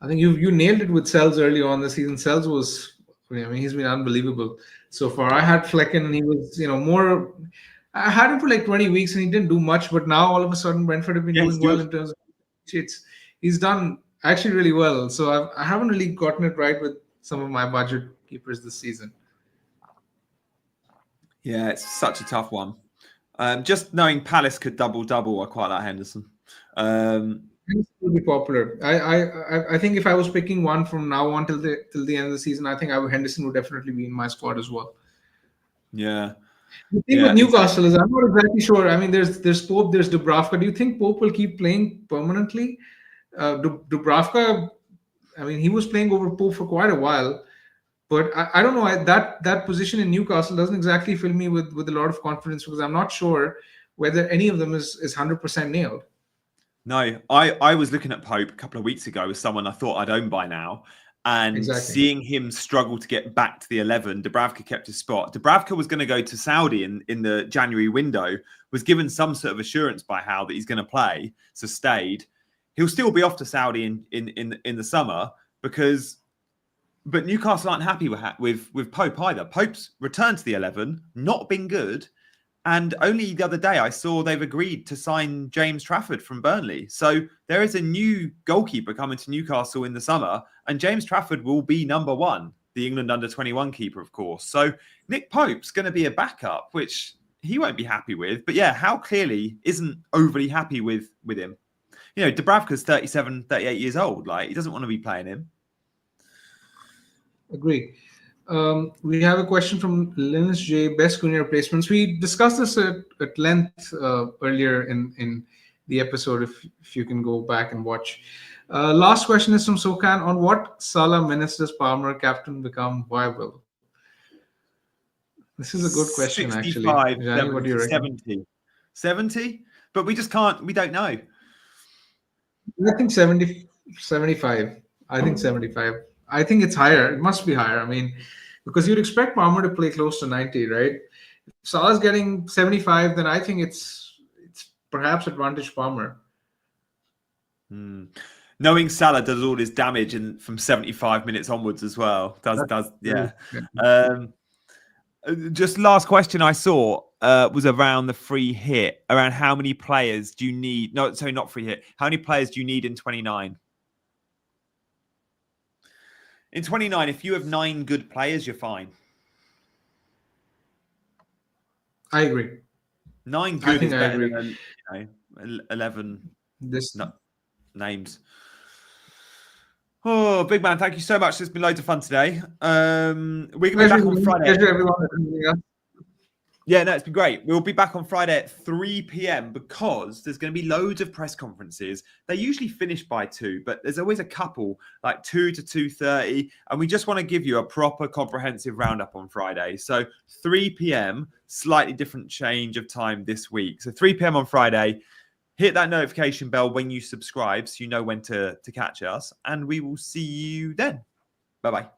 I think you nailed it with Sells early on the season. Sells was, he's been unbelievable so far. I had Flecken, and he was, more. I had him for like 20 weeks, and he didn't do much. But now all of a sudden, Brentford have been doing well in terms of cheats. He's done actually really well. So I haven't really gotten it right with some of my budget keepers this season. Yeah, it's such a tough one. Just knowing Palace could double, I quite like Henderson. Henderson will be popular. I think if I was picking one from now on till the end of the season, I think Henderson would definitely be in my squad as well. Yeah. The thing with Newcastle is I'm not exactly sure. I mean, there's Pope, there's Dubravka. Do you think Pope will keep playing permanently? Dubravka, he was playing over Pope for quite a while, but I don't know. That position in Newcastle doesn't exactly fill me with a lot of confidence, because I'm not sure whether any of them is 100% nailed. No, I was looking at Pope a couple of weeks ago as someone I thought I'd own by now. And seeing him struggle to get back to the 11, Dubravka kept his spot. Dubravka was going to go to Saudi in the January window, was given some sort of assurance by Howe that he's going to play, so stayed. He'll still be off to Saudi in the summer but Newcastle aren't happy with Pope either. Pope's returned to the 11, not been good. And only the other day I saw they've agreed to sign James Trafford from Burnley. So there is a new goalkeeper coming to Newcastle in the summer, and James Trafford will be number one, the England under-21 keeper, of course. So Nick Pope's going to be a backup, which he won't be happy with. But yeah, Howe clearly isn't overly happy with him. Dubravka's 37, 38 years old. Like, he doesn't want to be playing him. Agree. We have a question from Linus J. Best Cunha replacements. We discussed this at length earlier in the episode, if you can go back and watch. Last question is from Sokan. On what Salah minutes does Palmer captain become viable? This is a good question, actually. 65, Gianni, what do you 70, reckon? 70. 70? But we just can't, we don't know. I think 70, 75. I think 75. I think it's higher. It must be higher. I mean, because you'd expect Palmer to play close to 90, right? If Salah's getting 75, then I think it's perhaps advantage Palmer. Knowing Salah does all his damage from 75 minutes onwards as well. Yeah. Just last question I saw was around the free hit. Around how many players do you need? No, sorry, not free hit. How many players do you need in 29? In 29, if you have 9 good players, you're fine. I agree. 9 good is better than 11 names. Oh, big man, thank you so much. It's been loads of fun today. We're going to be back on Friday. Yeah, no, it's been great. We'll be back on Friday at 3 p.m. because there's going to be loads of press conferences. They usually finish by 2, but there's always a couple, like 2 to 2:30. And we just want to give you a proper comprehensive roundup on Friday. So 3 p.m., slightly different change of time this week. So 3 p.m. on Friday. Hit that notification bell when you subscribe so you know when to catch us. And we will see you then. Bye-bye.